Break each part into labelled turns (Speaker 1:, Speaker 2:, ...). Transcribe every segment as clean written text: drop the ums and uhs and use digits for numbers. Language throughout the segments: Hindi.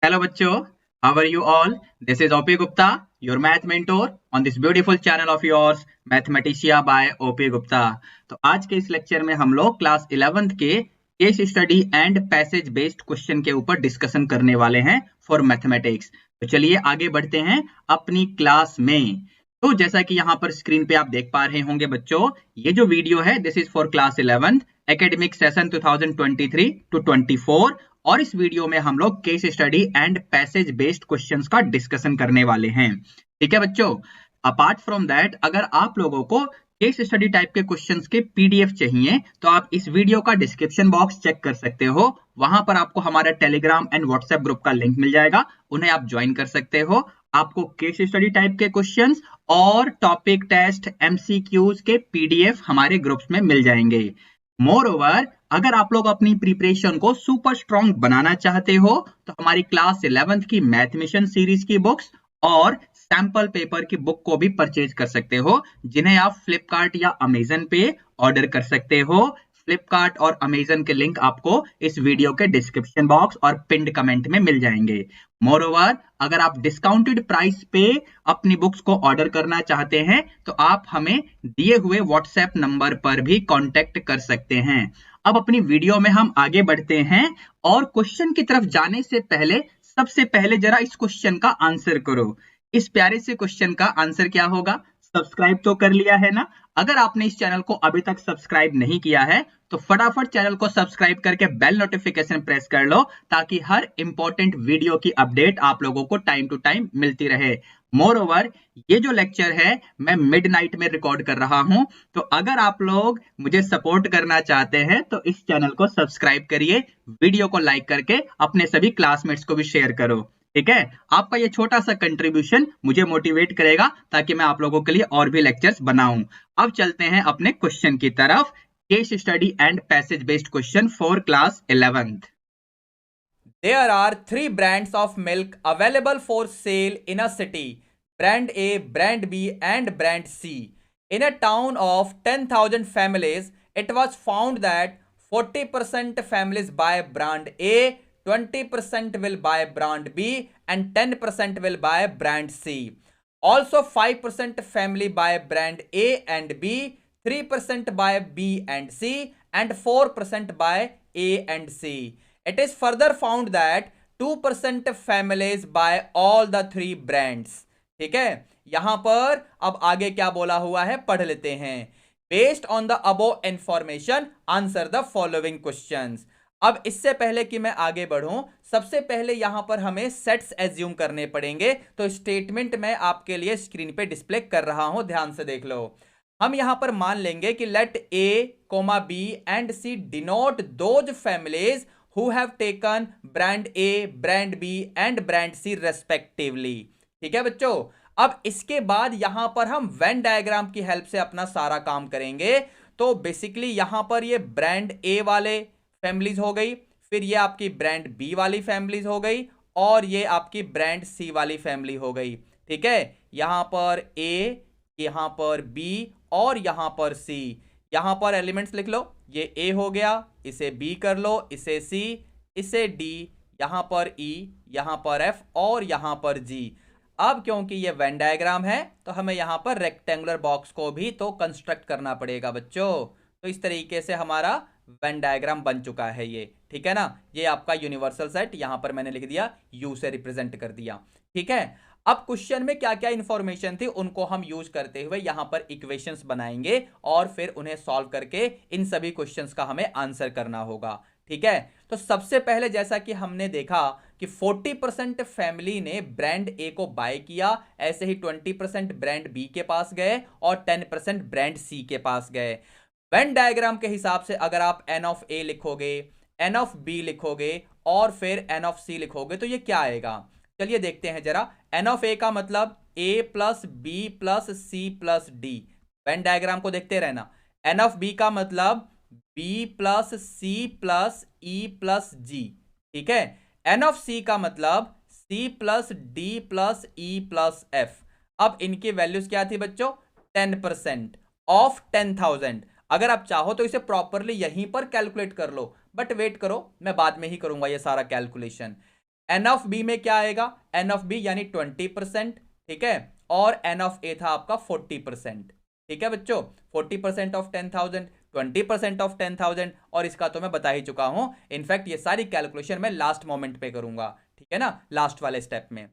Speaker 1: Hello बच्चों, how are you all? This is OP Gupta, your math mentor on this beautiful channel of yours, Mathematica by OP Gupta. तो आज के इस लेक्चर में हम लोग क्लास 11th के case study and passage based question के ऊपर डिस्कशन करने वाले हैं फॉर मैथमेटिक्स। तो चलिए आगे बढ़ते हैं अपनी क्लास में। तो जैसा कि यहाँ पर स्क्रीन पे आप देख पा रहे होंगे बच्चों, ये जो वीडियो है this is for class 11th academic session 2023 two 24 और इस वीडियो में हम लोग case study and passage based questions का डिस्कशन करने वाले हैं। ठीक है बच्चों, अपार्ट फ्रॉम दैट अगर आप लोगों को केस स्टडी टाइप के क्वेश्चंस के पीडीएफ चाहिए तो आप इस वीडियो का डिस्क्रिप्शन बॉक्स चेक कर सकते हो। वहां पर आपको हमारा टेलीग्राम एंड व्हाट्सएप ग्रुप का लिंक मिल जाएगा, उन्हें आप ज्वाइन कर सकते हो। आपको केस स्टडी टाइप के क्वेश्चंस और टॉपिक टेस्ट एमसीक्यूज के पीडीएफ हमारे ग्रुप्स में मिल जाएंगे। मोर ओवर अगर आप लोग अपनी प्रिपरेशन को सुपर स्ट्रॉन्ग बनाना चाहते हो तो हमारी क्लास 11th की मैथ मिशन सीरीज की बुक्स और सैंपल पेपर की बुक को भी परचेज कर सकते हो, जिन्हें आप फ्लिपकार्ट या अमेजन पे ऑर्डर कर सकते हो। फ्लिपकार्ट और अमेजन के लिंक आपको इस वीडियो के डिस्क्रिप्शन बॉक्स और पिंड कमेंट में मिल जाएंगे। मोरओवर अगर आप डिस्काउंटेड प्राइस पे अपनी बुक्स को ऑर्डर करना चाहते हैं तो आप हमें दिए हुए व्हाट्सएप नंबर पर भी कांटेक्ट कर सकते हैं। अब अपनी वीडियो में हम आगे बढ़ते हैं और क्वेश्चन की तरफ जाने से पहले सबसे पहले जरा इस क्वेश्चन का आंसर करो। इस प्यारे से क्वेश्चन का आंसर क्या होगा? सब्सक्राइब तो कर लिया है ना? अगर आपने इस चैनल को अभी तक सब्सक्राइब नहीं किया है तो फटाफट चैनल को सब्सक्राइब करके बेल नोटिफिकेशन प्रेस कर लो ताकि हर इंपॉर्टेंट वीडियो की अपडेट आप लोगों को टाइम टू टाइम मिलती रहे। मोर ओवर ये जो लेक्चर है मैं मिडनाइट में रिकॉर्ड कर रहा हूं, तो अगर आप लोग मुझे सपोर्ट करना चाहते हैं तो इस चैनल को सब्सक्राइब करिए, वीडियो को लाइक करके अपने सभी क्लासमेट्स को भी शेयर करो। ठीक है, आपका ये छोटा सा कंट्रीब्यूशन मुझे मोटिवेट करेगा ताकि मैं आप लोगों के लिए और भी लेक्चर्स बनाऊं। अब चलते हैं अपने क्वेश्चन की तरफ। Case study and passage based question for class 11th।
Speaker 2: There are 3 brands of milk available for sale in a city: brand A, brand B, and brand C. In a town of 10,000 families, it was found that 40% families buy brand A, 20% will buy brand B, and 10% will buy brand C. Also 5% family buy brand A and B, 3% buy B and C, and 4% buy A and C. It is further found that 2% families buy all the 3 brands. ठीक है, यहां पर अब आगे क्या बोला हुआ है पढ़ लेते हैं। Based on the above information, answer the following questions. अब इससे पहले कि मैं आगे बढ़ूं, सबसे पहले यहां पर हमें सेट्स एज्यूम करने पड़ेंगे। तो स्टेटमेंट मैं आपके लिए स्क्रीन पे डिस्प्ले कर रहा हूं, ध्यान से देख लो। हम यहां पर मान लेंगे कि late A, B and C denote those families who have taken brand A, brand B and brand C respectively. ठीक है बच्चों, अब इसके बाद यहां पर हम वेन डायग्राम की हेल्प से अपना सारा काम करेंगे। तो बेसिकली यहां पर ये ब्रांड A वाले फैमिलीज हो गई, फिर ये आपकी ब्रांड B वाली फैमिलीज हो गई और ये आपकी ब्रांड C वाली फैमिली हो गई। ठीक है, यहां पर A, यहां पर B और यहां पर C। यहां पर एलिमेंट्स लिख लो, ये A हो गया, इसे B कर लो, इसे C, इसे D, यहां पर E, यहां पर F और यहां पर G। अब क्योंकि ये वेन डायग्राम है तो हमें यहां पर रेक्टेंगुलर बॉक्स को भी तो कंस्ट्रक्ट करना पड़ेगा बच्चों। तो इस तरीके से हमारा वेन डायग्राम बन चुका है ये। ठीक है ना, ये आपका यूनिवर्सल सेट यहां पर मैंने लिख दिया, U से रिप्रेजेंट कर दिया। ठीक है, अब क्वेश्चन में क्या क्या इंफॉर्मेशन थी उनको हम यूज करते हुए यहां पर इक्वेशंस बनाएंगे और फिर उन्हें सॉल्व करके इन सभी क्वेश्चंस का हमें आंसर करना होगा। ठीक है, तो सबसे पहले जैसा कि हमने देखा कि 40% फैमिली ने ब्रांड ए को बाय किया, ऐसे ही 20% ब्रांड बी के पास गए और 10% ब्रांड सी के पास गए। वेन डायग्राम के हिसाब से अगर आप एन ऑफ ए लिखोगे, एन ऑफ बी लिखोगे और फिर एन ऑफ सी लिखोगे तो ये क्या आएगा? चलिए देखते हैं जरा। एन ऑफ ए का मतलब a plus B plus C plus D, Venn diagram को देखते रहना। एन ऑफ बी का मतलब b plus C plus E plus G. ठीक है, एन ऑफ सी का मतलब c plus D plus E plus F. अब इनकी वैल्यूज क्या थी बच्चों? 10% ऑफ 10,000। अगर आप चाहो तो इसे प्रॉपरली यहीं पर कैलकुलेट कर लो, बट वेट करो, मैं बाद में ही करूंगा ये सारा कैलकुलेशन। एन ऑफ बी में क्या आएगा, एन ऑफ बी यानी 20%, ठीक है, और एन ऑफ ए था आपका 40%, ठीक है बच्चों, 40% ऑफ 10,000, 20% ऑफ 10,000, और इसका तो मैं बता ही चुका हूं, इनफैक्ट ये सारी कैलकुलेशन मैं लास्ट मोमेंट पे करूंगा, ठीक है ना, लास्ट वाले स्टेप में।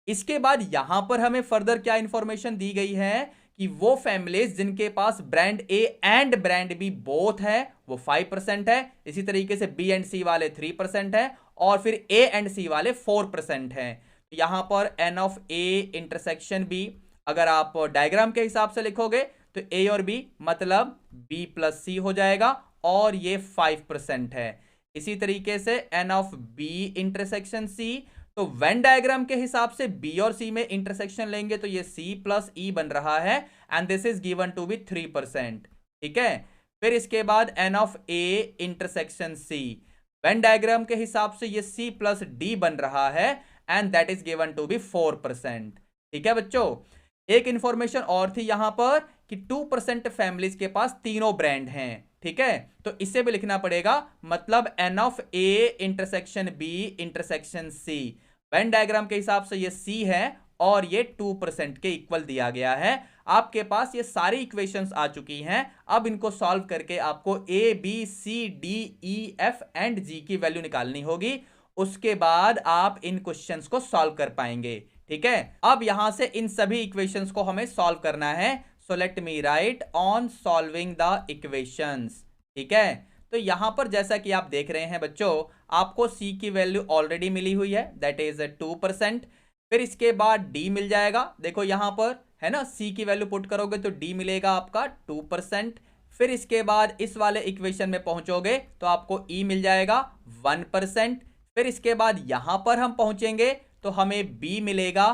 Speaker 2: इसके बाद यहां पर हमें फर्दर क्या इंफॉर्मेशन दी गई है कि वो फैमिलीज जिनके पास brand A and brand B both है वो 5% है, इसी तरीके से बी एंड सी वाले 3% है, और फिर ए एंड सी वाले 4% है। यहां पर n of A intersection B अगर आप डायग्राम के हिसाब से लिखोगे तो ए और बी मतलब बी प्लस सी हो जाएगा, और ये 5% है। इसी तरीके से n of B intersection C, तो वेन डायग्राम के हिसाब से बी और सी में इंटरसेक्शन लेंगे तो ये सी प्लस ई बन रहा है, and this is given to be 3%, ठीक है। फिर इसके बाद n of A intersection C, Venn diagram के हिसाब से ये सी प्लस डी बन रहा है, and that is given to be 4%, ठीक है बच्चों। एक इंफॉर्मेशन और थी यहां पर कि 2% फैमिलीज के पास तीनों ब्रांड हैं, ठीक है, तो इसे भी लिखना पड़ेगा, मतलब n of A intersection B intersection C, Venn diagram के हिसाब से ये सी है और ये 2% के इक्वल दिया गया है। आपके पास ये सारी इक्वेशंस आ चुकी हैं, अब इनको सॉल्व करके आपको A B C D E F and G की वैल्यू निकालनी होगी, उसके बाद आप इन क्वेश्चंस को सॉल्व कर पाएंगे, ठीक है। अब यहां से इन सभी इक्वेशंस को हमें सॉल्व करना है, so let me right on solving the equations, ठीक है। तो यहां पर जैसा कि आप देख रहे हैं बच्चों, आपको c की वैल्यू ऑलरेडी मिली हुई है, दैट इज 2%। फिर इसके बाद d मिल जाएगा, देखो यहां पर है ना, c की वैल्यू पुट करोगे तो d मिलेगा आपका 2%। फिर इसके बाद इस वाले इक्वेशन में पहुंचोगे तो आपको e मिल जाएगा 1%। फिर इसके बाद यहां पर हम पहुंचेंगे तो हमें b मिलेगा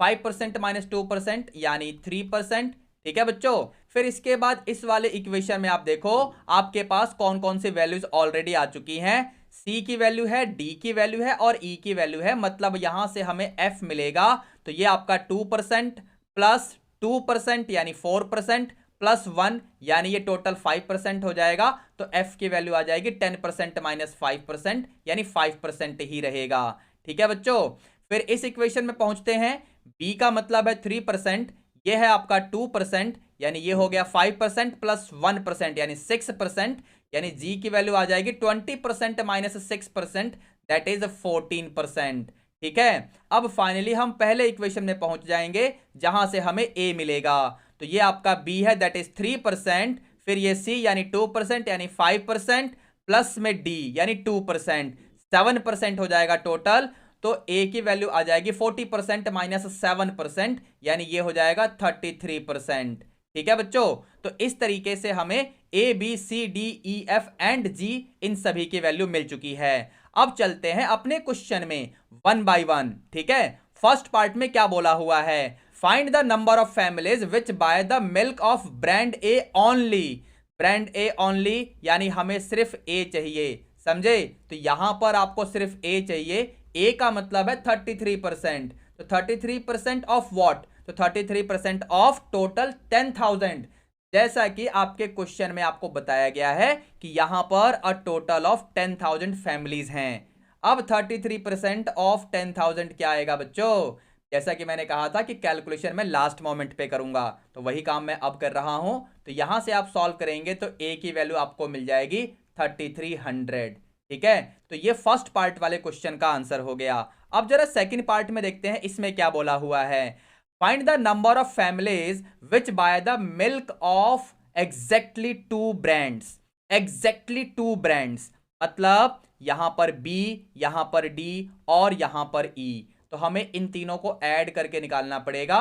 Speaker 2: 5% माइनस 2% यानी 3%, ठीक है बच्चों। फिर इसके बाद इस वाले इक्वेशन में आप देखो आपके पास कौन कौन सी वैल्यूज ऑलरेडी आ चुकी हैं, c की वैल्यू है, d की वैल्यू है और e की वैल्यू है, मतलब यहां से हमें f मिलेगा, तो ये आपका 2% प्लस 2% यानी 4% प्लस 1 यानी ये टोटल 5% हो जाएगा, तो f की वैल्यू आ जाएगी 10% माइनस 5% यानी 5% ही रहेगा, ठीक है बच्चों। फिर इस इक्वेशन में पहुंचते हैं, b का मतलब है 3%, ये है आपका 2% यानी ये हो गया 5% प्लस 1% यानी 6%, यानी g की वैल्यू आ जाएगी 20% माइनस 6% दैट इज 14%, ठीक है। अब फाइनली हम पहले इक्वेशन में पहुंच जाएंगे जहां से हमें a मिलेगा, तो ये आपका b है दैट इज 3%, फिर ये c यानी 2% यानी 5% प्लस में d यानी 2% 7% हो जाएगा टोटल, तो a की वैल्यू आ जाएगी 40% माइनस 7% यानी ये हो जाएगा 33%, ठीक है बच्चों। तो इस तरीके से हमें a b c d e f and g इन सभी की वैल्यू मिल चुकी है। अब चलते हैं अपने क्वेश्चन में वन बाय वन, ठीक है। फर्स्ट पार्ट में क्या बोला हुआ है, find the number of families which buy the milk of brand A only, brand A only यानी हमें सिर्फ a चाहिए, समझे। तो यहां पर आपको सिर्फ a चाहिए, a का मतलब है 33%, तो 33% ऑफ व्हाट, तो 33% ऑफ टोटल 10,000, जैसा कि आपके क्वेश्चन में आपको बताया गया है कि यहां पर अ टोटल ऑफ 10,000 फैमिलीज हैं। अब 33% ऑफ 10,000 क्या आएगा बच्चों, जैसा कि मैंने कहा था कि कैलकुलेशन में लास्ट मोमेंट पे करूंगा, तो वही काम मैं अब कर रहा हूं। तो यहां से आप सॉल्व करेंगे तो a की वैल्यू आपको मिल जाएगी 3300, ठीक है। तो ये फर्स्ट पार्ट वाले क्वेश्चन का आंसर हो गया। अब जरा सेकंड पार्ट में देखते हैं इसमें क्या बोला हुआ है, find the number of families which buy the milk of exactly 2 brands, exactly 2 brands मतलब यहां पर B, यहां पर D और यहां पर E, तो हमें इन तीनों को ऐड करके निकालना पड़ेगा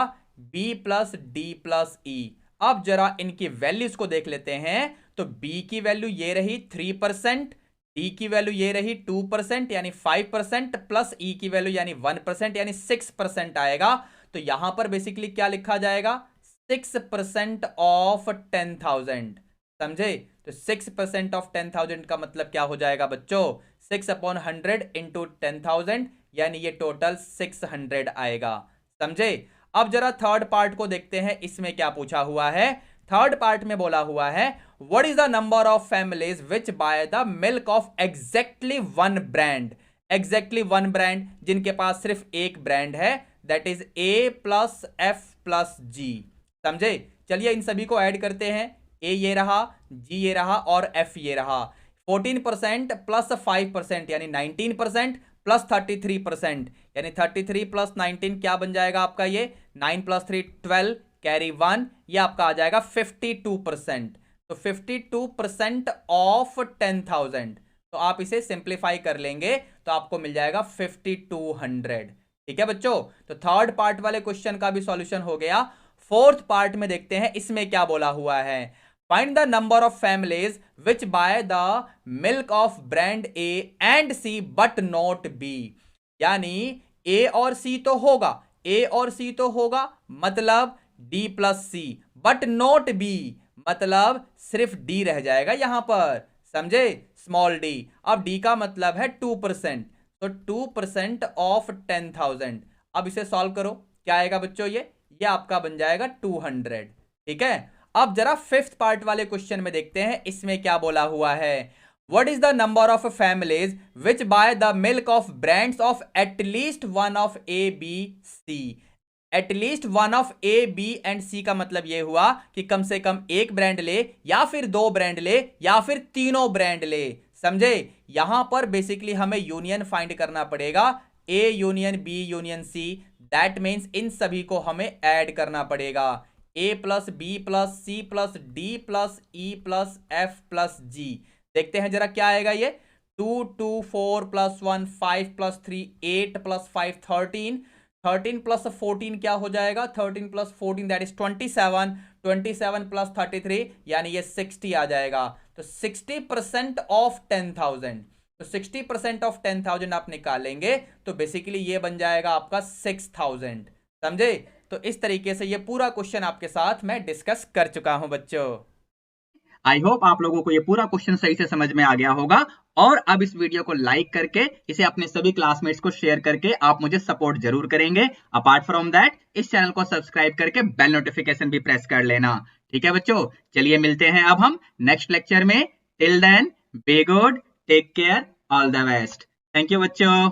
Speaker 2: B plus D plus E। अब जरा इनकी वैल्यूज को देख लेते हैं, तो B की वैल्यू ये रही 3%, D की वैल्यू ये रही 2% यानी 5% प्लस E की वैल्यू यानी 1% यानी 6% आएगा। तो यहां पर बेसिकली क्या लिखा जाएगा, 6% ऑफ 10,000, समझे। तो 6% ऑफ 10,000 का मतलब क्या हो जाएगा बच्चों, 6/100 इंटू 10,000 यानी ये टोटल 600 आएगा, समझे। अब जरा थर्ड पार्ट को देखते हैं, इसमें क्या पूछा हुआ है। थर्ड पार्ट में बोला हुआ है what is the number of families which buy the milk of exactly 1 brand, exactly one brand, जिनके पास सिर्फ एक ब्रांड है, that is A plus F plus G. समझे? चलिए इन सभी को ऐड करते हैं। ए ये रहा, जी ये रहा और एफ ये रहा। 14% प्लस 5% यानी 19% प्लस 33% यानी 33 प्लस 19 क्या बन जाएगा आपका? ये 9 प्लस 3 12 कैरी 1, ये आपका आ जाएगा 52%। तो 52% ऑफ 10,000, तो आप इसे सिंप्लीफाई कर लेंगे तो आपको मिल जाएगा 5200। ठीक है बच्चों, तो थर्ड पार्ट वाले क्वेश्चन का भी सॉल्यूशन हो गया। फोर्थ पार्ट में देखते हैं इसमें क्या बोला हुआ है। Find the number of families which buy the milk of brand A and C but not B. यानी ए और सी तो होगा, ए और सी तो होगा मतलब D plus C, but not B मतलब सिर्फ डी रह जाएगा यहां पर। समझे? Small D. अब डी का मतलब है 2%, तो 2% ऑफ 10,000। अब इसे सॉल्व करो, क्या आएगा बच्चों? ये आपका बन जाएगा 200। ठीक है, अब जरा फिफ्थ पार्ट वाले क्वेश्चन में देखते हैं इसमें क्या बोला हुआ है। What is the number of families which buy the milk of brands of at least one of A B C. At least one of A B and C का मतलब यह हुआ कि कम से कम एक ब्रांड ले, या फिर दो ब्रांड ले, या फिर तीनों ब्रांड ले। समझे? यहां पर बेसिकली हमें यूनियन फाइंड करना पड़ेगा, A union B union C. That means इन सभी को हमें ऐड करना पड़ेगा। A plus B plus C plus D plus E plus F plus G. देखते हैं जरा क्या आएगा ये। 2 2 4 प्लस 1 5 प्लस 3 8 प्लस 5 13 13 प्लस 14 क्या हो जाएगा? 13 प्लस 14 दैट इज 27 27 प्लस 33 यानी ये 60 आ जाएगा। तो 60% ऑफ 10,000, तो 60% ऑफ 10,000 आप निकालेंगे तो बेसिकली ये बन जाएगा आपका 6,000। समझे? तो इस तरीके से ये पूरा क्वेश्चन आपके साथ मैं डिस्कस कर चुका हूं बच्चों।
Speaker 1: आई होप आप लोगों को ये पूरा क्वेश्चन सही से समझ में आ गया होगा। और अब इस वीडियो को लाइक करके इसे अपने सभी क्लासमेट्स को शेयर करके आप मुझे सपोर्ट जरूर करेंगे। अपार्ट फ्रॉम दैट इस चैनल को सब्सक्राइब करके बेल नोटिफिकेशन भी प्रेस कर लेना। ठीक है बच्चों, चलिए मिलते हैं अब हम नेक्स्ट लेक्चर में। Till then be good, take care, all the best. Thank you बच्चों।